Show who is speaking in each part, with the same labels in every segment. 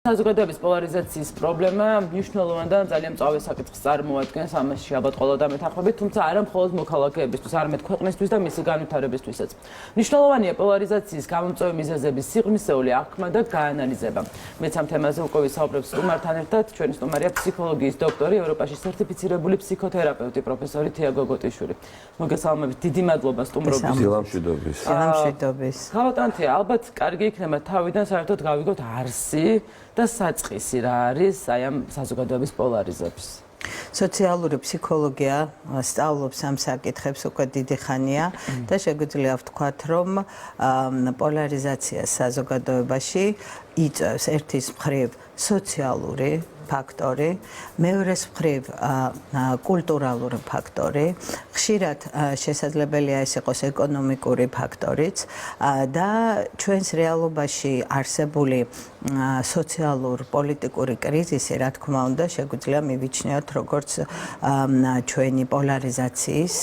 Speaker 1: საზოგადოების პოლარიზაციის პრობლემა მნიშვნელოვანი და ძალიან მწვავე საკითხს წარმოადგენს, ამაში ალბათ ყველა დამეთანხმებით, თუმცა არა მხოლოდ მოქალაქეებისთვის, არამედ ქვეყნისთვის და მისი განვითარებისთვისაც. მნიშვნელოვანია პოლარიზაციის გამომწვევი მიზეზების სიღრმისეული აღქმა და გაანალიზება. მეც ამ თემაზე უკვე ვისაუბრებ სტუმართან ერთად, ჩვენი სტუმარია ფსიქოლოგიის დოქტორი, ევროპაში სერტიფიცირებული ფსიქოთერაპევტი პროფესორი თია გოგოტიშვილი. მოგესალმებით, დიდი მადლობა სტუმრობის.
Speaker 2: სილამშვიდობის.
Speaker 1: ხალხთანთია, ალბათ კარგი იქნება თავიდან საერთოდ გავიგოთ არსი და საწყისი რა არის აი ამ საზოგადოების პოლარიზების.
Speaker 2: სოციალური ფსიქოლოგია სწავლობს ამ საკითხებს უკვე დიდი ხანია და შეგვიძლია ვთქვათ, რომ პოლარიზაცია საზოგადოებაში იწვევს ერთის მხრივ სოციალური ფაქტორი, მეორეს მხრივ კულტურალური ფაქტორი, ხშირად შესაძლებელია ეს იყოს ეკონომიკური ფაქტორიც და ჩვენს რეალობაში არსებული სოციალურ-პოლიტიკური კრიზისი, რა თქმა უნდა, შეგვიძლია მივიჩნიოთ როგორც ჩვენი პოლარიზაციის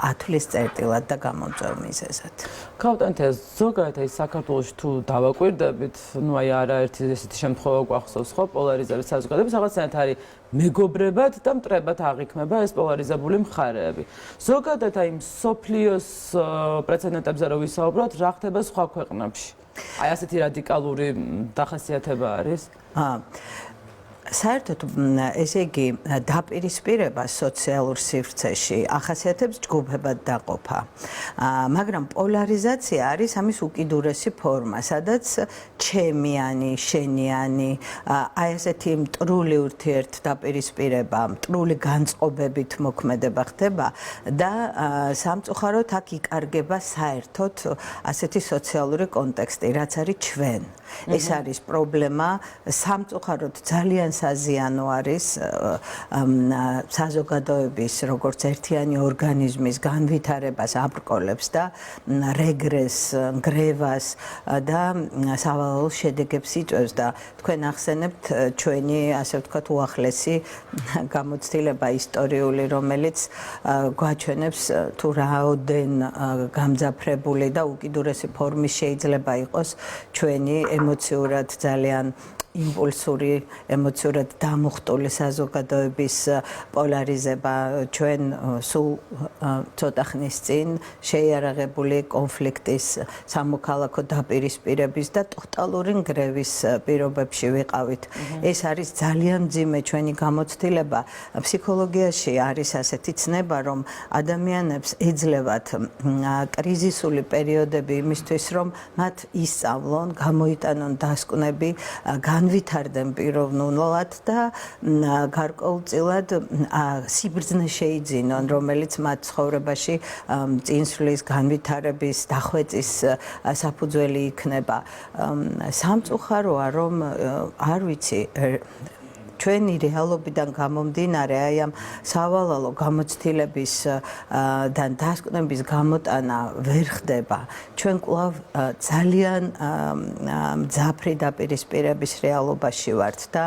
Speaker 2: ათვლის წერტილად და გამომწვევ მიზეზად.
Speaker 1: ხალხთანთია, ზოგადად აი საქართველოში თუ დავაკვირდებით, ნუ აი არაერთი ესეთი შემთხვევა გვახსოვს ხო პოლარიზების საზოგადოების რაღაცნაირად არის მეგობრებად და მტრებად აღიქმება ეს პოლარიზებული მხარეები. ზოგადად აი მსოფლიოს პრეცედენტებზე რო ვისაუბროთ, რა ხდება სხვა ქვეყნებში? აი ასეთი რადიკალური დახასიათება არის?
Speaker 2: საერთოდ ესე იგი დაპირისპირება სოციალურ სივრცეში ახასიათებს ჯგუფებად დაყოფა. მაგრამ პოლარიზაცია არის ამის უკიდურესი ფორმა, სადაც ჩემიანი, შენიანი, აი ესეთი მტრული ურთიერთდაპირისპირება, მტრული განწყობებით მოქმედება ხდება და სამწუხაროდ აქ იკარგება საერთოდ ასეთი სოციალური კონტექსტი, რაც არის ჩვენ. ეს არის პრობლემა, სამწუხაროდ ძალიან საზიანო არის საზოგადოების როგორც ერთიანი ორგანიზმის განვითარებას აბრკოლებს და რეგრესს, ნგრევას და სავალალო შედეგებს იწვევს და თქვენ ახსენებთ ჩვენი ასე ვთქვათ უახლესი გამოცდილება ისტორიული, რომელიც გვაჩვენებს თუ რაოდენ გამძაფრებული და უკიდურესი ფორმის შეიძლება იყოს ჩვენი ემოციურად ძალიან იმპულსური, ემოციურად დამუხტული საზოგადოების პოლარიზება. ჩვენ სულ ცოტა ხნის წინ შეიარაღებული კონფლიქტის, სამოქალაქო დაპირისპირების და ტოტალური ნგრევის პირობებში ვიყავით. ეს არის ძალიან მძიმე ჩვენი გამოცდილება. ფსიქოლოგიაში არის ასეთი ცნება, რომ ადამიანებს ეძლევათ კრიზისული პერიოდები იმისთვის, რომ მათ ისწავლონ, გამოიტანონ დასკვნები, განვითარდნენ პიროვნულად და გარკვეულწილად სიბრძნე შეიძინონ, რომელიც მათ ცხოვრებაში წინსვლის, განვითარების, დახვეწის საფუძველი იქნება. სამწუხაროა, რომ არ ვიცი ჩვენი რეალობიდან გამომდინარე აი ამ სავალალო გამოცდილების და დასკვნების გამოტანა ვერ ხდება. ჩვენ კვლავ ძალიან მძაფრი დაპირისპირების რეალობაში ვართ და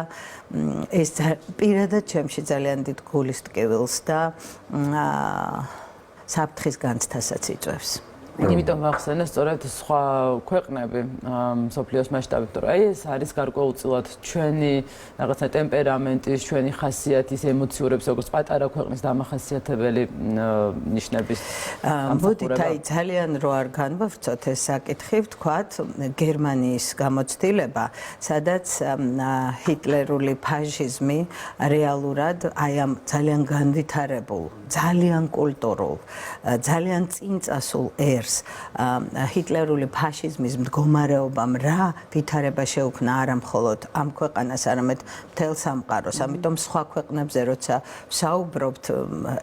Speaker 2: ეს პირადად ჩემში ძალიან დიდ გულის ტკივილს და საფრთხის განცდასაც იწვევს.
Speaker 1: იმიტომ ვახსენე სწორედ სხვა ქვეყნები მსოფლიოს მასშტაბით, რომ აი ეს არის გარკვეულწილად ჩვენი რაღაცა ტემპერამენტის, ჩვენი ხასიათის, ემოციურების, როგორც პატარა ქვეყნის დამახასიათებელი ნიშნების.
Speaker 2: მოდით აი ძალიან რო არ განვავრცოთ ეს საკითხი, ვთქვათ, გერმანიის გამოცდილება, სადაც ჰიტლერული ფაშიზმი რეალურად აი ამ ძალიან განვითარებულ, ძალიან კულტურულ, ძალიან წინწასულ ერს ჰიტლერული ფაშიზმის მდგომარეობამ რა ვითარება შეუქმნა არა მხოლოდ ამ ქვეყანას, არამედ მთელ სამყაროს. ამიტომ სხვა ქვეყნებზე როცა ვსაუბრობთ,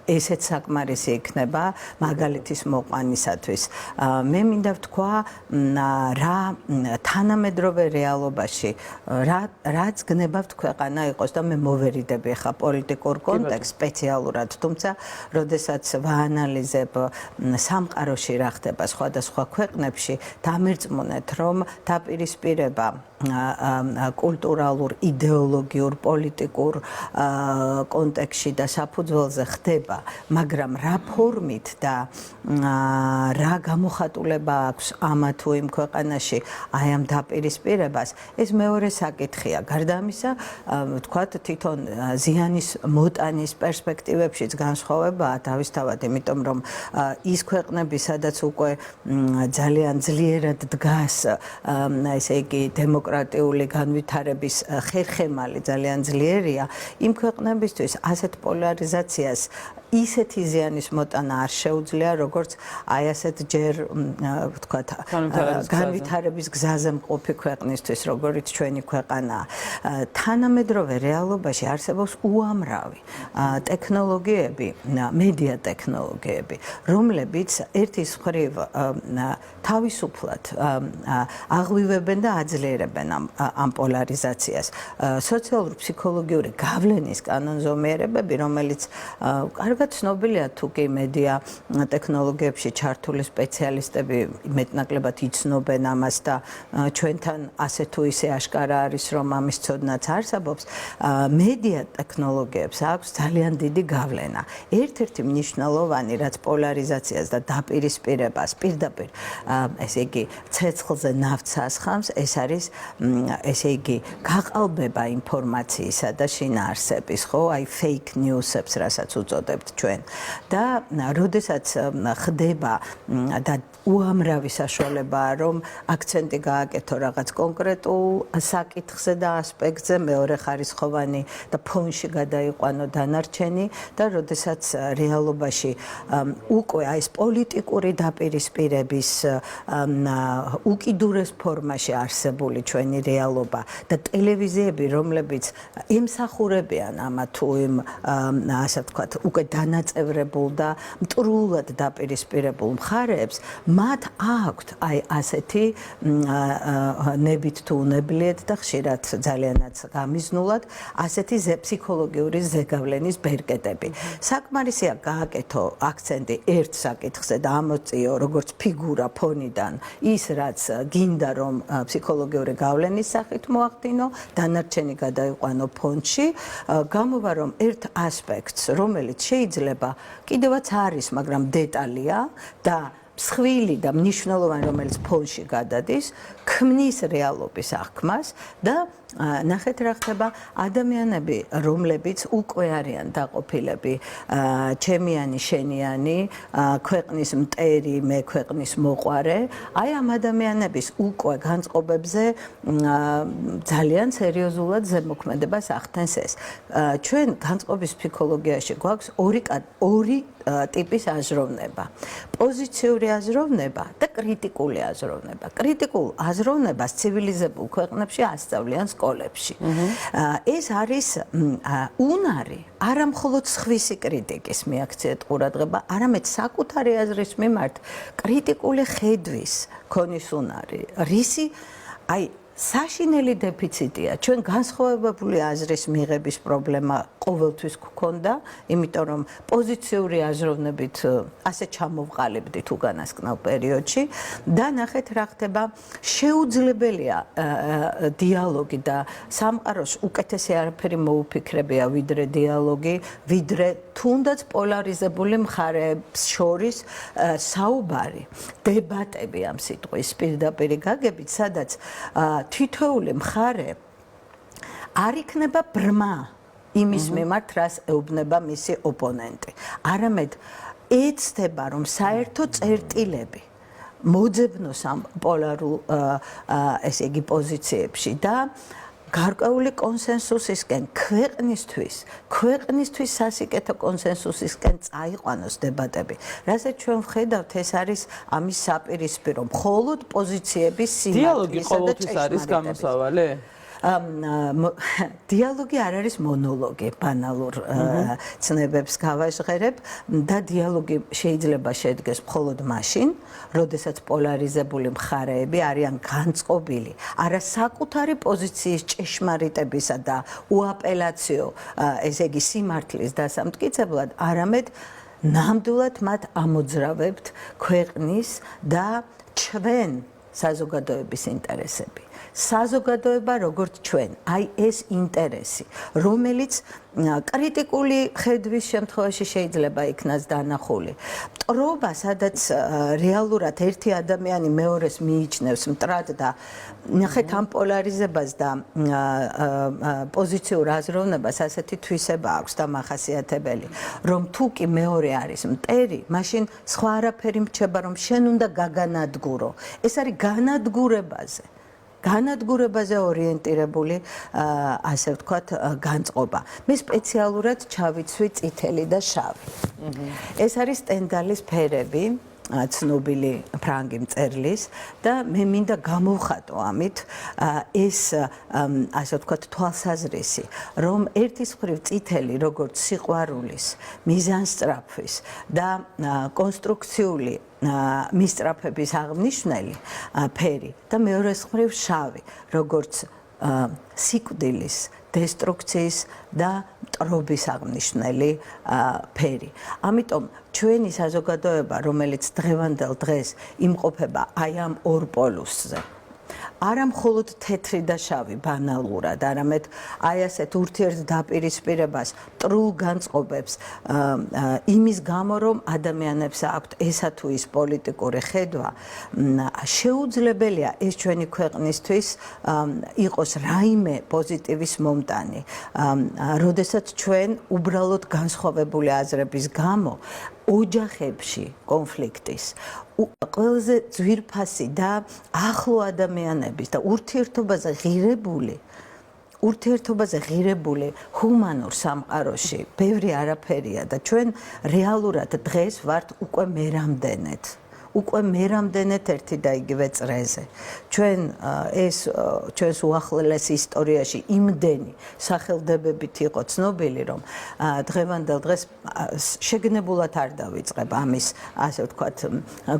Speaker 2: ესეც საკმარისი იქნება მაგალითის მოყვანისათვის. მე მინდა ვთქვა, რა თანამედროვე რეალობაში რაც გნებავთ ქვეყანა იყოს და მე მოვერიდები ახლა პოლიტიკურ კონტექსტს სპეციალურად, თუმცა როდესაც ვაანალიზებ სამყაროში რა ხდება დაპირისპირება სხვადასხვა ქვეყნებში დამერწმუნეთ, რომ დაპირისპირება კულტურალურ, იდეოლოგიურ, პოლიტიკურ კონტექსტში და საფუძველზე ხდება, მაგრამ რა ფორმით და რა გამოხატულება აქვს ამა თუ იმ ქვეყანაში აი ამ დაპირისპირებას, ეს მეორე საკითხია. გარდა ამისა, ვთქვათ, თვითონ ზიანის მოტანის პერსპექტივებშიც განსხვავებაა თავისთავად, იმიტომ რომ ის ქვეყნები, სადაც უკვე ძალიან ძლიერად დგას, ესე იგი დემოკრატიული განვითარების ხერხემალი ძალიან ძლიერია, იმ ქვეყნებისთვის ასეთ პოლარიზაციას ისეთი ზიანის მოტანა არ შეუძლია, როგორც აი ასეთ ჯერ ვთქვათ განვითარების გზაზე მყოფი ქვეყნისთვის, როგორც ჩვენი ქვეყანაა. თანამედროვე რეალობაში არსებობს უამრავი ტექნოლოგიები, მედია ტექნოლოგიები, რომლებიც ერთის მხრივ თავისუფლად აღვივებენ და აძლიერებენ ამ პოლარიზაციას. სოციალურ-ფსიქოლოგიური გავლენის კანონზომიერებები, რომელიც კარგად ცნობილია თუ კი მედია ტექნოლოგიებში ჩართული სპეციალისტები მეტნაკლებად იცნობენ ამას და ჩვენთან ასე თუ ისე აშკარა არის, რომ ამის ცოდნაც არსებობს. მედია ტექნოლოგიებს აქვს ძალიან დიდი გავლენა. ერთ-ერთი მნიშვნელოვანი, რაც პოლარიზაციას და დაპირისპირებას პირდაპირ ესე იგი ცეცხლზე ნავთს ასხამს, ეს არის ესე იგი გაყალბება ინფორმაციისა და შინაარსების, ხო, აი fake news-ებს, რასაც უწოდებთ ჩვენ. და როდესაც ხდება და უამრავი საშუალებაა, რომ აქცენტი გააკეთო რაღაც კონკრეტულ საკითხზე და ასპექტზე, მეორე ხარისხოვანი და ფონში გადაიყვანო დანარჩენი და როდესაც რეალობაში უკვე აი ეს პოლიტიკური დაპირისპირების უკიდურეს ფორმაში არსებული ჩვენი რეალობა და ტელევიზიები, რომლებიც ემსახურებიან ამა თუ იმ ასე ვთქვათ, უკვე დანაწევრებულ და მტრულად დაპირისპირებულ მხარეებს, მათ აქვთ აი ასეთი ნებით თუ უნებლიეთ და ხშირად ძალიანაც გამიზნულად ასეთი ფსიქოლოგიური ზეგავლენის ბერკეტები. საკმარისია გააკეთო აქცენტი ერთ საკითხზე და ამოწიო როგორც ფიგურა ფონიდან ის, რაც გინდა რომ ფსიქოლოგიური გავლენის სახით მოახდინო, დანარჩენი გადაიყვანო ფონში, გამოვა რომ ერთ ასპექტს, რომელიც შეიძლება კიდევაც არის, მაგრამ დეტალია და მსხვილი და მნიშვნელოვანი, რომელიც ფონში გადადის, ქმნის რეალობის აღქმას და ნახეთ რა ხდება ადამიანები, რომლებიც უკვე არიან დაყოფილები, ჩემიანი, შენიანი, ქვეყნის მტერი, მე ქვეყნის მოყვარე, აი ამ ადამიანების უკვე განწყობებზე ძალიან სერიოზულად ზემოქმედებას ახდენს ეს. ჩვენ განწყობის ფსიქოლოგიაში გვაქვს ორი ტიპის აზროვნება. პოზიციური აზროვნება და კრიტიკული აზროვნება. კრიტიკულ აზროვნებას ცივილიზებულ ქვეყნებში ასწავლიან სკოლებში. ეს არის უნარი, არა მხოლოდ სხვისი კრიტიკის მიაქციეთ ყურადღება, არამედ საკუთარი აზრის მიმართ კრიტიკული ხედვის ქონის უნარი. რისი აი საშინელი დეფიციტია. ჩვენ განსხვავებული აზრის მიღების პრობლემა ყოველთვის გვქონდა, იმიტომ რომ პოზიციური აზროვნებით ასე ჩამოვყალიბდით უკანასკნელ პერიოდში და ნახეთ რა ხდება, შეუძლებელია დიალოგი და სამყაროს უკეთესი არაფერი მოუფიქრებია ვიდრე დიალოგი, ვიდრე თუნდაც პოლარიზებული მხარეებს შორის საუბარი, დებატები ამ სიტყვის პირდაპირი გაგებით, სადაც თითოეული მხარე არ იქნება ბრმა იმის მიმართ, რას ეუბნება მისი ოპონენტი. არამედ ეცდება, რომ საერთო წერტილები მოძებნოს ამ პოლარულ ესე იგი პოზიციებში და გარკვეული კონსენსუსისკენ ქვეყნისთვის სასიკეთო კონსენსუსისკენ წაიყვანოს დებატები. რასაც ჩვენ ვხედავთ, ეს არის ამის საპირისპირო, მხოლოდ პოზიციების სიმართლისა და
Speaker 1: ჭეშმარიტების არის გამოსავალი?
Speaker 2: დიალოგი არ არის მონოლოგი, ბანალურ ცნებებს გავაჟღერებ და დიალოგი შეიძლება შედგეს მხოლოდ მაშინ, როდესაც პოლარიზებული მხარეები არიან განწყობილი, არა საკუთარი პოზიციის ჭეშმარიტებისა და უაპელაციო, ესე იგი სიმართლის დასამტკიცებლად, არამედ ნამდვილად მათ ამოძრავებთ ქვეყნის და ჩვენ საზოგადოების ინტერესები. საზოგადოება როგორც ჩვენ, აი ეს ინტერესი, რომელიც კრიტიკული ხედვის შემთხვევაში შეიძლება იქნას დანახული. მტრობა, სადაც რეალურად ერთი ადამიანი მეორეს მიიჩნევს მტრად და ნახეთ ამ პოლარიზებას და პოზიციურ აზროვნებას ასეთი თვისება აქვს და მახასიათებელი, რომ თუ კი მეორე არის მტერი, მაშინ სხვა არაფერი მრჩება, რომ შენ უნდა გაგანადგურო. ეს არის განადგურებაზე ორიენტირებული, ასე ვთქვათ, განწყობა. მე სპეციალურად ჩავიცვი წითელი და შავი. ეს არის სტენდალის ფერები, ცნობილი ფრანგი მწერლის და მე მინდა გამოვხატო ამით ეს, ასე ვთქვათ, თვალსაზრისი, რომ ერთის მხრივ წითელი, როგორც სიყვარულის, მიზანსწრაფვის და კონსტრუქციული მისწრაფების აღმნიშვნელი ფერი და მეორეს მხრივ შავი, როგორც სიკვდილის, დესტრუქციის და მტრობის აღმნიშვნელი ფერი. ამიტომ ჩვენი საზოგადოება, რომელიც დღევანდელ დღეს იმყოფება აი ამ ორ პოლუსზე, არა მხოლოდ თეთრი და შავი ბანალურად, არამედ აი ასეთ ურთიერთდაპირისპირებას, მტრულ განწყობებს იმის გამო, რომ ადამიანებს აქვთ ესა თუ ის პოლიტიკური ხედვა, შეუძლებელია ეს ჩვენი ქვეყნისთვის იყოს რაიმე პოზიტივის მომტანი. როდესაც ჩვენ უბრალოდ განსხვავებული აზრების გამო ოჯახებში კონფლიქტის ყველაზე ძვირფასი და ახლო ადამიანების და ურთიერთობაზე ღირებული ჰუმანურ სამყაროში ბევრი არაფერია და ჩვენ რეალურად დღეს ვართ უკვე მერამდენეთ ერთი და იგივე წრეზე. ჩვენ ეს ჩვენს უახლოეს ისტორიაში იმდენი სახელდებებით იყო ცნობილი, რომ დღევანდელ დღეს შეგნებულად არ დავიწყებ ამის, ასე ვთქვათ,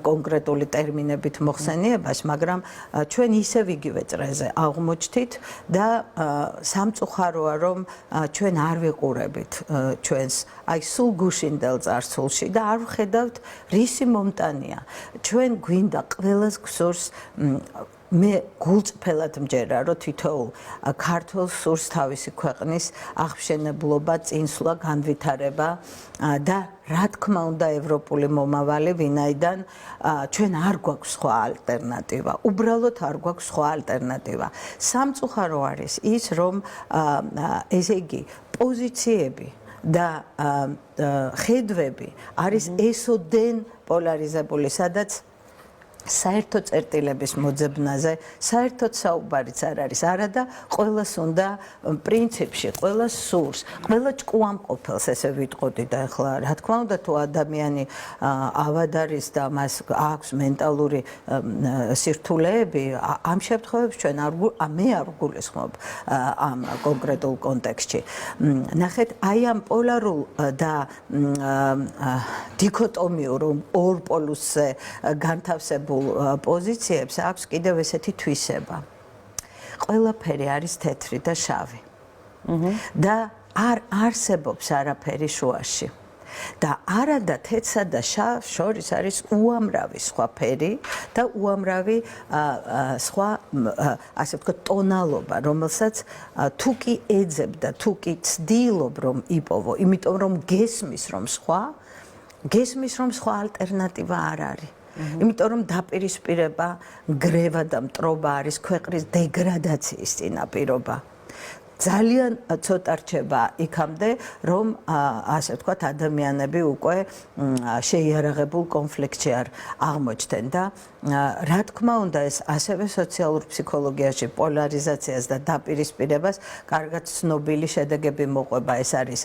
Speaker 2: კონკრეტული ტერმინებით მოხსენიებას, მაგრამ ჩვენ ისევ იგივე წრეზე აღმოჩნდით და სამწუხაროა, რომ ჩვენ არ ვიყურებით ჩვენს აი სულ გუშინდელ წარსულში და არ ვხედავთ რისი მომტანია. ჩვენ გვინდა ყველას გსურს მე გულწრფელად მჯერა, რომ თითოეულ ქართველს სურს თავისი ქვეყნის აღმშენებლობა, წინსვლა, განვითარება და რა თქმა უნდა ევროპული მომავალი, ვინაიდან ჩვენ არ გვაქვს სხვა ალტერნატივა. უბრალოდ არ გვაქვს სხვა ალტერნატივა. სამწუხარო არის ის, რომ ესე იგი პოზიციები და ხედვები არის ესოდენ პოლარიზებული, სადაც საერთო წერტილების მოძებნაზე საერთოდ საუბარიც არ არის. არა და ყველას უნდა პრინციპში, ყველას სურს, ყველა ჭკუამყოფელს ესე ვიტყოდი და ახლა რა თქმა უნდა თუ ადამიანი ავად არის და მას აქვს მენტალური სირთულეები, ამ შემთხვევებში ჩვენ მე არ გულისხმობ ამ კონკრეტულ კონტექსტში. ნახეთ, აი ამ პოლარულ და დიქოტომიურ ორ პოლუსზე განთავსებულ პოზიციებს აქვს კიდევ ესეთი თვისება. ყველაფერი არის თეთრი და შავი. და არ არსებობს არაფერი შუაში. და არა და თეთრსა და შავს შორის არის უამრავი სხვა ფერი და უამრავი სხვა, ასე ვთქვათ, ტონალობა, რომელსაც თუ კი ეძებ და თუ კი ცდილობ რომ იპოვო, იმიტომ რომ გესმის რომ სხვა ალტერნატივა არ არის. იმიტომ რომ დაპირისპირება, გრევა და მტრობა არის ქვეყნის დეგრადაციის წინაპირობა. ძალიან ცოტა რჩება იქამდე, რომ ასე ვთქვათ, ადამიანები უკვე შეიარაღებულ კონფლიქტში არ აღმოჩნდნენ და რა თქმა უნდა ეს ასევე სოციალურ ფსიქოლოგიაში პოლარიზაციას და დაპირისპირებას კარგად ცნობილი შედეგები მოყვება. ეს არის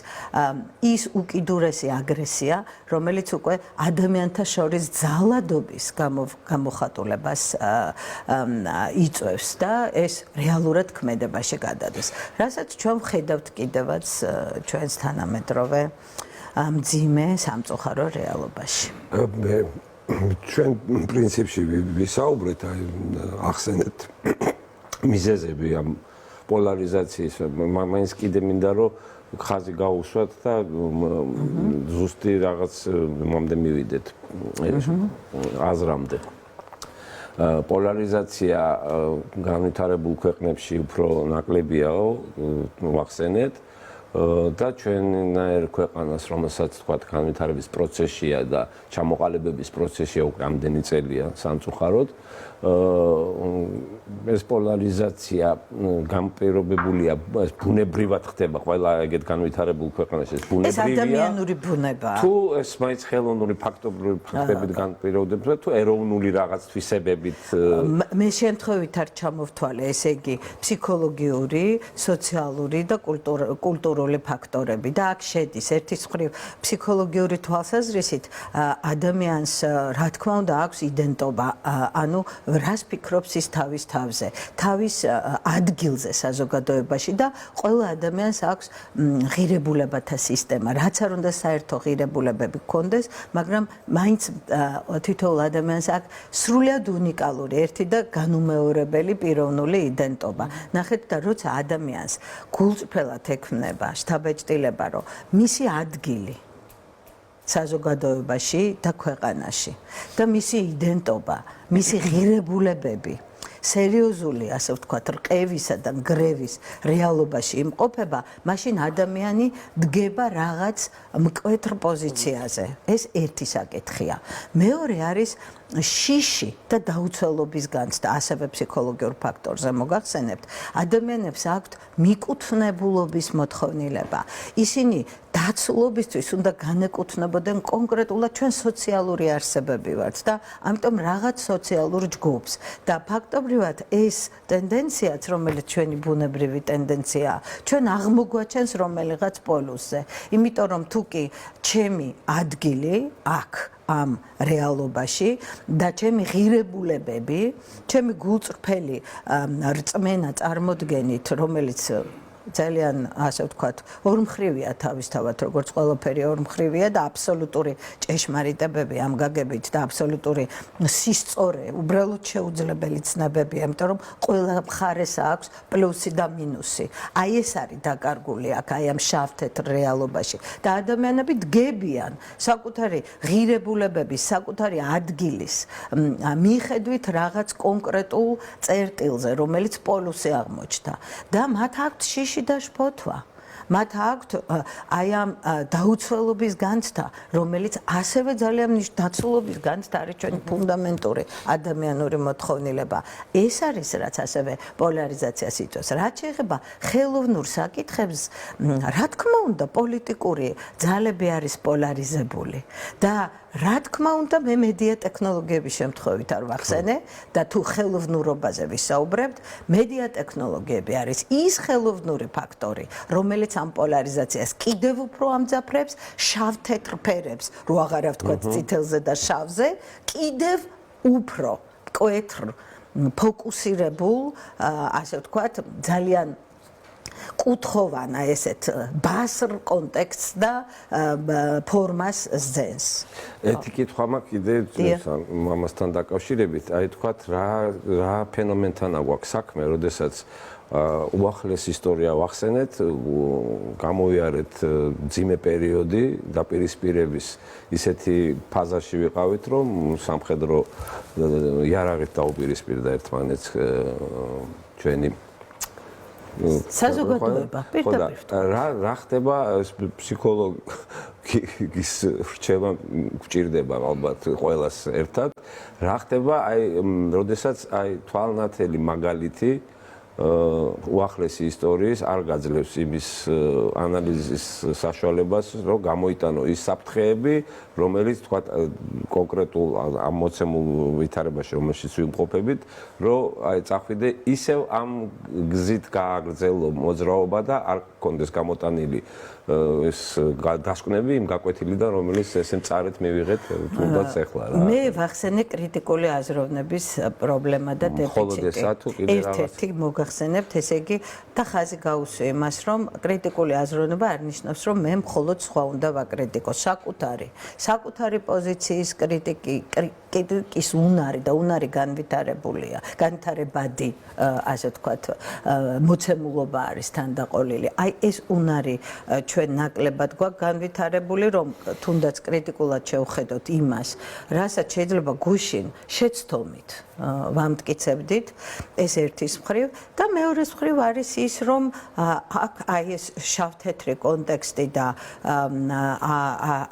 Speaker 2: ის უკიდურესი აგრესია, რომელიც უკვე ადამიანთა შორის ძალადობის გამოხატულებას იწვევს და ეს რეალურად ქმედებაში გადადის. რასაც ჩვენ ვხედავთ კიდევაც ჩვენს თანამედროვე მძიმე სამწუხარო რეალობაში.
Speaker 3: ჩვენ პრინციპში ვისაუბრეთ, ახსენეთ მიზეზები ამ პოლარიზაციის მაინც კიდე მინდა რომ ხაზი გაუსვათ და ზუსტი რაღაც მომდე მივიდეთ აზრამდე. პოლარიზაცია განვითარებულ ქვეყნებში უფრო ნაკლებიაო, ვახსენეთ და ჩვენნაირ ქვეყანას, რომელსაც თქვა განვითარების პროცესია და ჩამოყალიბების პროცესია უკვე ამდენი წელია სამწუხაროდ, ეს პოლარიზაცია განპირობებულია, ბუნებრივად ხდება ყველა ეგეთ განვითარებულ ქვეყანაში, ეს ბუნებრივია.
Speaker 2: ეს ადამიანური ბუნებაა.
Speaker 3: თუ ეს მაინც ხელოვნური ფაქტობით განპირობდება, თუ ეროვნული რაღაც თვისებებით
Speaker 2: მე შემთხვევით არ ჩამოვთვალე, ესე იგი, ფსიქოლოგიური, სოციალური და კულტურული ფაქტორები და აქ შედის ერთის მხრივ ფსიქოლოგიური თვალსაზრისით ადამიანს რა თქმა უნდა აქვს იდენტობა, ანუ რას ფიქრობს ის თავის თავზე, თავის ადგილზე საზოგადოებაში და ყველა ადამიანს აქვს ღირებულებათა სისტემა, რაც არ უნდა საერთო ღირებულებები გქონდეს, მაგრამ მაინც თითოეულ ადამიანს აქვს სრულიად უნიკალური ერთი და განუმეორებელი პიროვნული იდენტობა. ნახეთ და როცა ადამიანს გულწრფელად ექმნება შთაბეჭდილება, რომ მისი ადგილი საზოგადოებაში და ქვეყანაში და მისი იდენტობა, მისი ღირებულებები სერიოზული, ასე ვთქვათ, რყევისა და გრევის რეალობაში იმყოფება, მაშინ ადამიანი დგება რაღაც მკვეთრ პოზიციაზე. ეს ერთი საკითხია. მეორე არის შიში და დაუცველობის განცდა, ასევე ფსიქოლოგიურ ფაქტორზე მოგახსენებთ, ადამიანებს აქვთ მიკუთვნებულობის მოთხოვნილება. ისინი დაცულობისთვის უნდა განეკუთვნებოდნენ კონკრეტულად ჩვენ სოციალური არსებები ვართ და ამიტომ რაღაც სოციალურ ჯგუფს და ფაქტობრივად ეს ტენდენციაც, რომელიც ჩვენი ბუნებრივი ტენდენციაა, ჩვენ აღმოგვაჩენს რომელიღაც პოლუსზე. იმიტომ რომ თუ კი ჩემი ადგილი აქ ამ რეალობაში და ჩემი ღირებულებები, ჩემი გულწრფელი რწმენა წარმოდგენით, რომელიც ძალიან ასე ვთქვათ, ორმხრივია თავისთავად, როგორც ყველაფერი ორმხრივია და აბსოლუტური ჭეშმარიტებები ამ გაგებით და აბსოლუტური სისწორე, უბრალოდ შეუძლებელი ცნებებია, იმიტომ რომ ყველა მხარეს აქვს პლუსი და მინუსი. აი ეს არის დაკარგული აქ, აი ამ შავ-თეთრ რეალობაში და ადამიანები დგებიან საკუთარი ღირებულებების, საკუთარი ადგილის მიხედვით რაღაც კონკრეტულ წერტილზე, რომელიც პოლუსი აღმოჩნდა და მათ აქვთ შიში და შფოთვა. მათ აქვთ აი ამ დაუცველობის განცდა, რომელიც ასევე ძალიან დაცულობის განცდა არის ჩვენი ფუნდამენტური ადამიანური მოთხოვნილება. ეს არის რაც ასევე პოლარიზაციას იწვევს. რაც შეეხება ხელოვნურ საკითხებს, რა თქმა უნდა, პოლიტიკური ძალები არის პოლარიზებული და რა თქმა უნდა, მე მედია ტექნოლოგიების შემთხვევით არ ვახსენე და თუ ხელოვნურობაზე ვისაუბრებთ, მედია ტექნოლოგიები არის ის ხელოვნური ფაქტორი, რომელიც ამ პოლარიზაციას კიდევ უფრო ამძაფრებს, შავ-თეთრ ფერებს, რო აღარა ვთქვათ წითელზე და შავზე, კიდევ უფრო მკვეთრ, ფოკუსირებულ, ასე ვთქვათ, ძალიან კუთხოვანა ესეთ ბასრ კონტექსტს და ფორმას ზენს.
Speaker 3: ერთი კითხვა მაქვს კიდე ამასთან დაკავშირებით, აი თქვათ რა ფენომენთან აგვაქვს საქმე, როდესაც უახლეს ისტორია ვახსენეთ, გამოვიარეთ მძიმე პერიოდი დაპირისპირების ისეთი ფაზაში ვიყავით, რომ სამხედრო იარაღით დაუპირისპირდა ერთმანეთს ჩვენი
Speaker 2: საზოგადოება პირდაპირ
Speaker 3: რა ხდება ფსიქოლოგის რჩევა გვჭირდება ალბათ ყველას ერთად რა ხდება აი როდესაც აი თვალნათელი მაგალითი უახლესი ისტორიის არ გაძლევს იმის ანალიზის საშუალებას, რომ გამოიტანო ის საფრთხეები, რომელიც თქვა კონკრეტულ ამ მოცემულ ვითარებაში, რომელშიც ვიმყოფებით, რომ აი წახვიდე ისევ ამ გზით გააგრძელო მოძრაობა და არ კონდეს გამოტანილი ეს დასკვნები იმ გაკვეთილიდან, რომელიც ესე მწარეთ მივიღეთ თუნდაც ახლა რა.
Speaker 2: მე ვახსენე კრიტიკული აზროვნების პრობლემა და დეფიციტი. ერთ-ერთი მოგახსენებთ, ესე იგი და ხაზი გაუსვი იმას, რომ კრიტიკული აზროვნება არ ნიშნავს, რომ მე მხოლოდ სხვა უნდა ვაკრიტიკო, საკუთარი პოზიციის კრიტიკის უნარი და უნარი განვითარებადი, ასე ვთქვათ, მოცემულობა არის თანდაყოლილი. აი ეს უნარი ჩვენ ნაკლებად გვაქვს განვითარებული, რომ თუნდაც კრიტიკულად შევხედოთ იმას, რასაც შეიძლება გუშინ შეცდომით ვამტკიცებდით, ეს ერთის მხრივ და მეორეს მხრივ არის ის, რომ აქ აი ეს შავ-თეთრი კონტექსტი და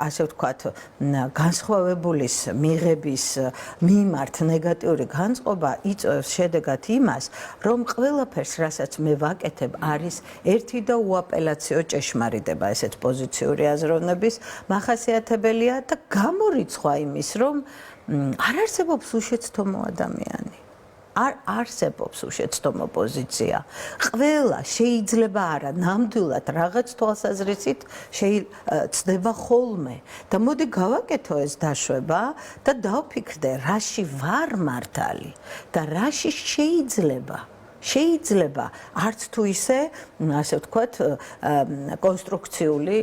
Speaker 2: ასე ვთქვათ, განსხვავებულის მიღების მიმართ ნეგატიური განწყობა იწვევს შედეგად იმას, რომ ყველაფერს, რასაც მე ვაკეთებ, არის ერთი და უაპელაციო ჭეშმარიტება, ესეც პოზიციური აზროვნების მახასიათებელია და გამორიცხვა იმის, რომ არ არსებობს უშეცდომო ადამიანი. არ არსებობს უშეცდომო პოზიცია. ყველა შეიძლება არა ნამდვილად რაღაც თვალსაზრისით ცდება ხოლმე და მოდი გავაკეთო ეს დაშვება და დავფიქრდე, რაში ვარ მართალი და რაში შეიძლება არც თუ ისე, ასე ვთქვათ, კონსტრუქციული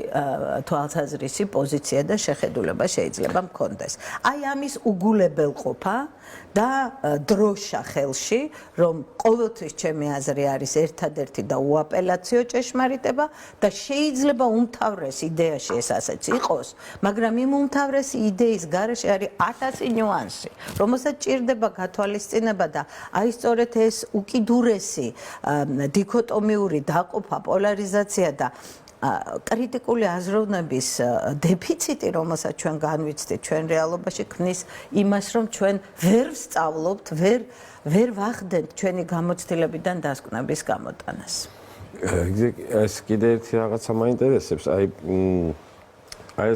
Speaker 2: თვალსაზრისი პოზიცია და შეხედულება შეიძლება მქონდეს. აი ამის უგულებელყოფა და დროშა ხელში, რომ ყოველთვის ჩემი აზრი არის ერთადერთი და უაპელაციო ჭეშმარიტება და შეიძლება უმთავრეს იდეაში ეს ასეც იყოს, მაგრამ იმ უმთავრესი იდეის გარეშე არის 1000 ნიუანსი, რომელსაც ჭირდება გათვალისწინება და აი სწორედ ეს უკიდურესი დიქოტომიური დაყოფა, პოლარიზაცია და კრიტიკული აზროვნების დეფიციტი, რომელსაც ჩვენ განვიცდით ჩვენ რეალობაში, ქმნის იმას, რომ ჩვენ ვერ ვსწავლობთ, ვერ ვახდენთ ჩვენი გამოცდილებიდან დასკვნების გამოტანას.
Speaker 3: ეს კიდე ერთი რაღაცა მაინტერესებს, აი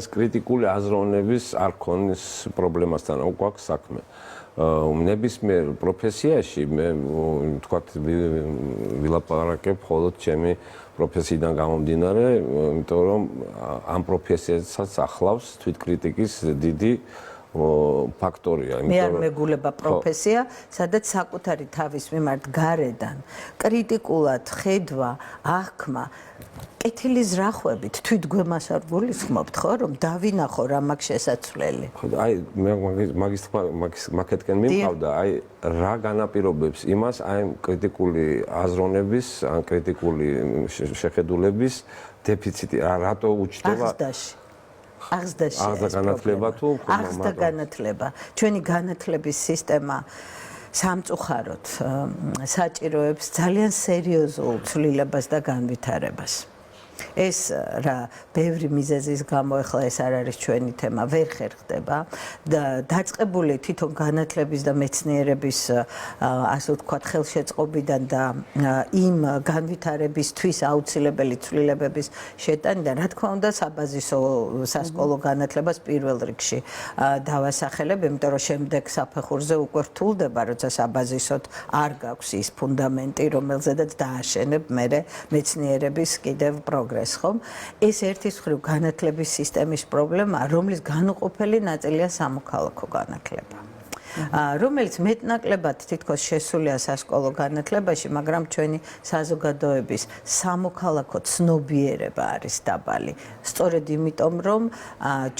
Speaker 3: ეს კრიტიკული აზროვნების არ ქონის პრობლემასთან გვაქვს საქმე. ნებისმიერ პროფესიაში მე ვთქვათ ვილაპარაკებ მხოლოდ ჩემი პროფესიიდან გამომდინარე, იმიტომ რომ ამ პროფესიასაც ახლავს თვითკრიტიკის დიდი ფაქტორია.
Speaker 2: მე არ მეგულება პროფესია, სადაც საკუთარი თავის მიმართ გარედან კრიტიკულად ხედვა, აღქმა კეთილი ზრახვებით თვითგვემას არ გულისხმობთ, ხო, რომ დავინახო რა მაქვს შესაძლებელი.
Speaker 3: ხო, აი მე მაგეთკენ მიმყავდა, აი რა განაპირობებს იმას, აი კრიტიკული აზროვნების, ან კრიტიკული შეხედულების დეფიციტი, რატო უჩნდება
Speaker 2: აღზრდაში
Speaker 3: განათლება თუ
Speaker 2: განათლება. ჩვენი განათლების სისტემა სამწუხაროდ საჭიროებს ძალიან სერიოზულ ცვლილებას და განვითარებას. ეს რა ბევრი მიზეზის გამო ახლა ეს არ არის ჩვენი თემა, ვერ ხერხდება და დაწყებული თვითონ განათლების და მეცნიერების ასე ვთქვათ ხელშეწყობიდან და იმ განვითარებისთვის აუცილებელი ცვლილებების შეტანიდან, რა თქმა უნდა, საბაზისო სასკოლო განათლებას პირველ რიგში დავასახელებ, იმიტომ რომ შემდეგ საფეხურზე უკვე რთულდება, როცა საბაზისოდ არ გაქვს ის ფუნდამენტი, რომელზედაც დააშენებ მერე მეცნიერების კიდევ პროგრესს. ეს ერთის მხრივ განათლების სისტემის პრობლემაა, რომლის განუყოფელი ნაწილია სამოქალაქო განათლება. რომელიც მეტნაკლებად თითქოს შესულია სასკოლო განათლებაში, მაგრამ ჩვენი საზოგადოების სამოქალაქო ცნობიერება არის დაბალი. სწორედ იმიტომ, რომ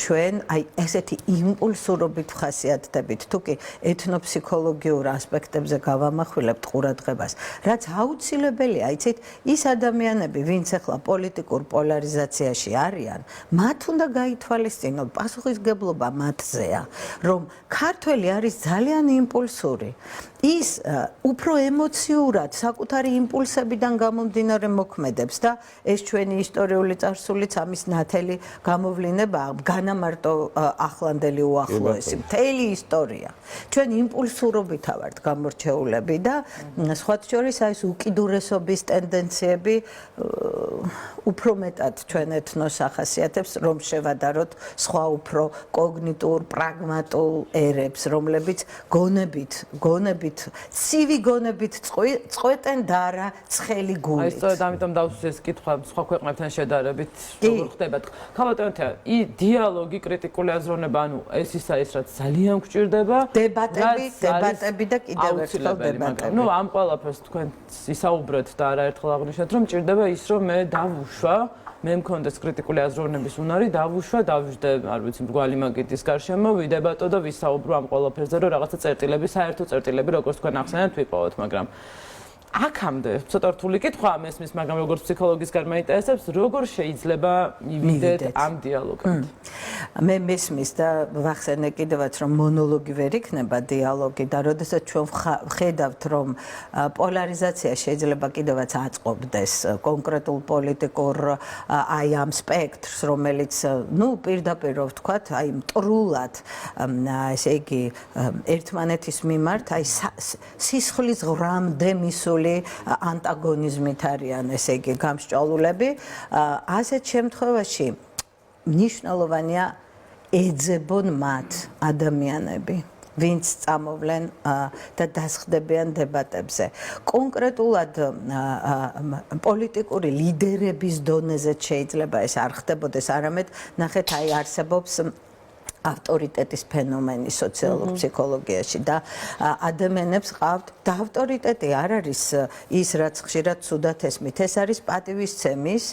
Speaker 2: ჩვენ აი ესეთი იმპულსურობით ვხასიათდებით, თუკი ეთნოფსიქოლოგიურ ასპექტებზე გავამახვილებთ ყურადღებას, რაც აუცილებელია, იცით, ის ადამიანები, ვინც ახლა პოლიტიკურ პოლარიზაციაში არიან, მათ უნდა გაითვალისწინოთ, პასუხისგებლობა მათზეა, რომ ქართველი არის ძალიან იმპულსური. ის უფრო ემოციურად საკუთარი იმპულსებიდან გამომდინარე მოქმედებს და ეს ჩვენი ისტორიული წარსულიც ამის ნათელი გამოვლინებაა, განამარტო ახლანდელი უახლოესი მთელი ისტორია. ჩვენ იმპულსურობით ვართ გამორჩეულები და სხვათა შორის ეს უკიდურესობის ტენდენციები უფრო მეტად ჩვენ ეთნოს ახასიათებს, რომ შევადაროთ სხვა უფრო კოგნიტურ, პრაგმატულ ერებს, რომლებიც გონებით, ცივი გონებით წყვეტენ და არა ცხელი გულით.
Speaker 1: აი სწორედ ამიტომ დავსვი ეს კითხვა სხვა ქვეყნებთან შედარებით როგორ ხდება. ქალბატონო, დიალოგი, კრიტიკული აზროვნება, ანუ ეს ისა ის რაც ძალიან გვჭირდება.
Speaker 2: დებატები და კიდევ ერთხელ დებატები.
Speaker 1: ნუ ამ ყველაფერს თქვენ ისაუბრეთ და არაერთხელ აღნიშნეთ, რომ ჭირდება ის, რომ მე დავუშვა, მე მქონდეს კრიტიკული აზროვნების უნარი, დავუშვა, დავждე, არ ვიცი, მრგვალი მაგიტის გარშემო, ვიდებატო და ვისაუბრო ამ ყველაფერზე, რომ რაღაცა წერტილები, საერთო წერტილები, როგორც თქვენ ახსენეთ, ვიპოვოთ, მაგრამ აქამდე ცოტა რთული კითხვაა მესმის, მაგრამ როგორც ფსიქოლოგისგან მაინტერესებს, როგორ შეიძლება მივიდეთ ამ დიალოგად?
Speaker 2: მე მესმის და ვახსენე კიდევაც, რომ მონოლოგი ვერ იქნება დიალოგი და როდესაც ჩვენ ხედავთ, რომ პოლარიზაცია შეიძლება კიდევაც აწყობდეს კონკრეტულ პოლიტიკურ აი ამ სპექტრს, რომელიც პირდაპირ ვთქვათ, აი მტრულად, ესე იგი, ერთმანეთის მიმართ, აი სისხლის ღრამდე მისული ანტაგონიზმით არიან, ესე იგი, გამსჭვალულები. ასეთ შემთხვევაში მნიშვნელოვანია ეძებონ მათ ადამიანები, ვინც წამოვლენ და დასხდებიან დებატებზე. კონკრეტულად პოლიტიკური ლიდერების დონეზე შეიძლება ეს არ ხდებოდეს, არამედ ნახეთ, აი არსებობს ავტორიტეტის ფენომენი სოციალურ ფსიქოლოგიაში და ადამიანებს ყავთ და ავტორიტეტი არ არის ის რაც ხშირად ცუდად ესმით, ეს არის პატივისცემის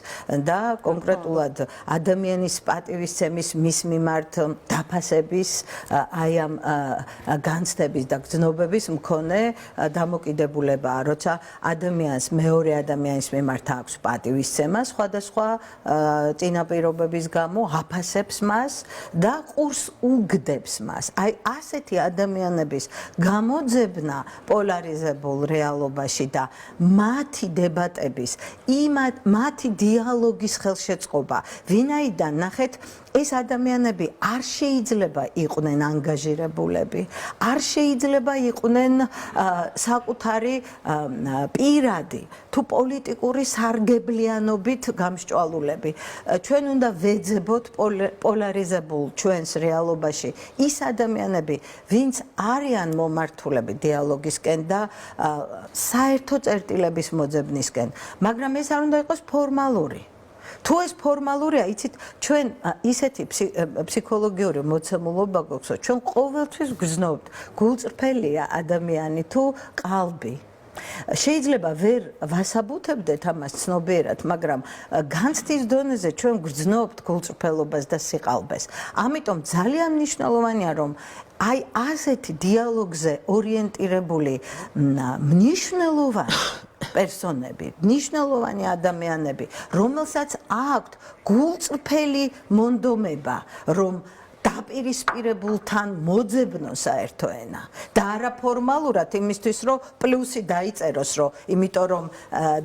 Speaker 2: და კონკრეტულად ადამიანის პატივისცემის მის მიმართ დაფასების აი ამ განცდების და გრძნობების მქონე დამოკიდებულებაა, როცა ადამიანს მეორე ადამიანის მიმართ აქვს პატივისცემა სხვადასხვა წინაპირობების გამო, აფასებს მას და ყურს უგდებს მას. აი ასეთი ადამიანების გამოძებნა პოლარიზებულ რეალობაში და მათი დებატების, მათი დიალოგის ხელშეწყობა, ვინაიდან ნახეთ, ეს ადამიანები არ შეიძლება იყვნენ ანგაჟირებულები, არ შეიძლება იყვნენ საკუთარი პირადი თუ პოლიტიკური სარგებლიანობით გამსჭვალულები. ჩვენ უნდა ვეძებოთ პოლარიზებულ ჩვენს რეალობაში ის ადამიანები, ვინც არიან მომართულები დიალოგისკენ და საერთო წერტილების მოძებნისკენ, მაგრამ ეს არ უნდა იყოს ფორმალური. თუ ეს ფორმალურია, იცით, ჩვენ ისეთი ფსიქოლოგიური მოცემულობა გვაქვს, ჩვენ ყოველთვის გრძნობთ, გულწრფელია ადამიანი თუ ყალბი. შეიძლება ვერ ვასაბუთებდეთ ამას ცნობიერად, მაგრამ განცდის დონეზე ჩვენ გრძნობთ გულწრფელობას და სიყალბეს. ამიტომ ძალიან მნიშვნელოვანია, რომ აი ასეთი დიალოგზე ორიენტირებული მნიშვნელოვანი პერსონები, მნიშვნელოვანი ადამიანები, რომელსაც აქვთ გულწრფელი მონდომება, რომ დაპირისპირებულთან მოძებნონ საერთო ენა და არა ფორმალურად იმისთვის, რომ პლუსი დაიწეროს, რომ იმიტომ რომ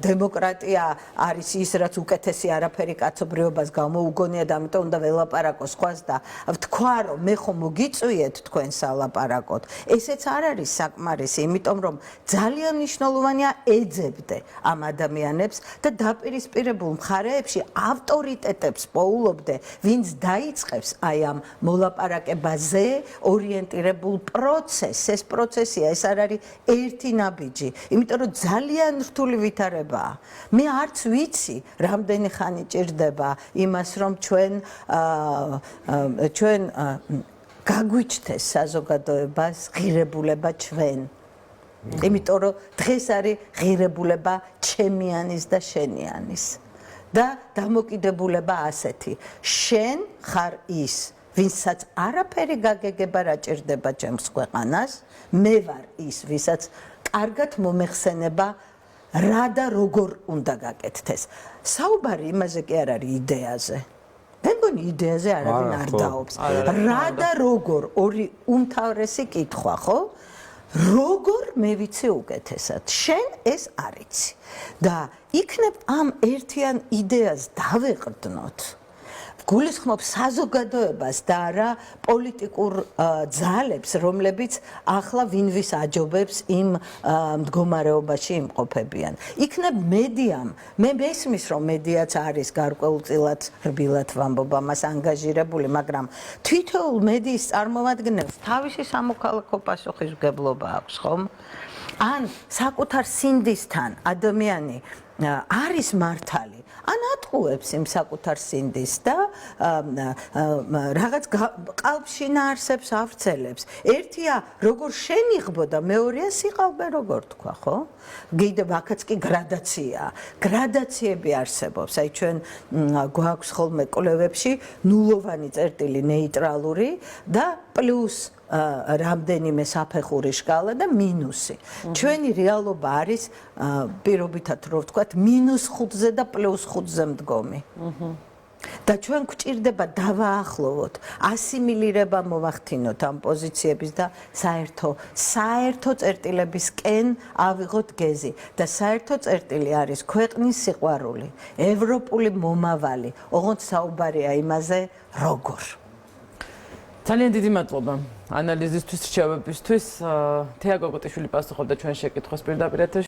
Speaker 2: დემოკრატია არის ის, რაც უკეთესი არაფერი კაცობრიობას გამოუგონია და ამიტომ უნდა ველაპარაკოს სხვას და ვთქვა, რომ მე ხომ მოგიწვიეთ თქვენ სალაპარაკოთ. ესეც არ არის საკმარისი, იმიტომ რომ ძალიან მნიშვნელოვანია ეძებდე ამ ადამიანებს და დაპირისპირებულ მხარეებში ავტორიტეტებს პოულობდე, ვინც დაიწყებს აი ამ მოლაპარაკებაზე ორიენტირებულ პროცესს. ეს პროცესია, ეს არ არის ერთი ნაბიჯი, იმიტომ რომ ძალიან რთული ვითარებაა. მე არც ვიცი, რამდენი ხანი ჭირდება იმას, რომ ჩვენ გაგვიჩნდეს საზოგადოებას ღირებულება ჩვენ. იმიტომ რომ დღეს არის ღირებულება ჩემიანის და შენიანის. და დამოკიდებულება ასეთი. შენ ხარ ის, ვინცაც არაფერი გაგეგება რა ჭირდება ჩემს ქვეყანას, მე ვარ ის, ვისაც კარგად მომეხსენება რა და როგორ უნდა გაკეთდეს. საუბარი იმაზე კი არ არის იდეაზე. მე მგონი იდეაზე არავინ არ დაობს. რა და როგორ ორი უმთავრესი კითხვა, ხო? როგორ მე ვიცი უკეთესად? შენ ეს არ იცი. და იქნებ ამ ერთიან იდეას დავეყრდნოთ. გულისხმობს საზოგადოებას და არა პოლიტიკურ ძალებს, რომლებიც ახლა ვინვის აჯობებს იმ მდგომარეობაში იმყოფებიან. იქნებ მედიამ, მე მესმის რომ მედიაც არის გარკვეულწილად რბილად ვამბობ ამას ანგაჟირებული, მაგრამ თითოეულ მედიის წარმომადგენელს თავისი სამოქალაქო პასუხისმგებლობა აქვს, ხომ? ან საკუთარ სინდისთან ადამიანი არის მართალი, ან ატყუებს იმ საკუთარ სინდისს და რაღაც ყალბში ნაარსებს ავრცელებს. ერთია როგორ შენიღბო და მეორეა სიყალბე როგორ თქვა, ხო? კიდევ აქაც კი გრადაციაა. გრადაციები არსებობს. აი ჩვენ გვაქვს ხოლმე კვლევებში ნულოვანი წერტილი ნეიტრალური და პლუს რამდენიმე საფეხური შკალა და მინუსი. ჩვენი რეალობა არის პირობითად რო ვთქვათ -5-ზე და +5-ზე მდგომი. და ჩვენ გვჭირდება დავაახლოვოთ, ასიმილირება მოვახდინოთ ამ პოზიციების და საერთო წერტილებისკენ ავიღოთ გეზი და საერთო წერტილი არის ქვეყნის სიყვარული, ევროპული მომავალი, ოღონდ საუბარია იმაზე როგორ.
Speaker 1: ძალიან დიდი მადლობა ანალიზისთვის, რჩევებისთვის. თეა გოგოტიშვილი პასუხობდა ჩვენ შეკითხვას პირდაპირ ეთერში.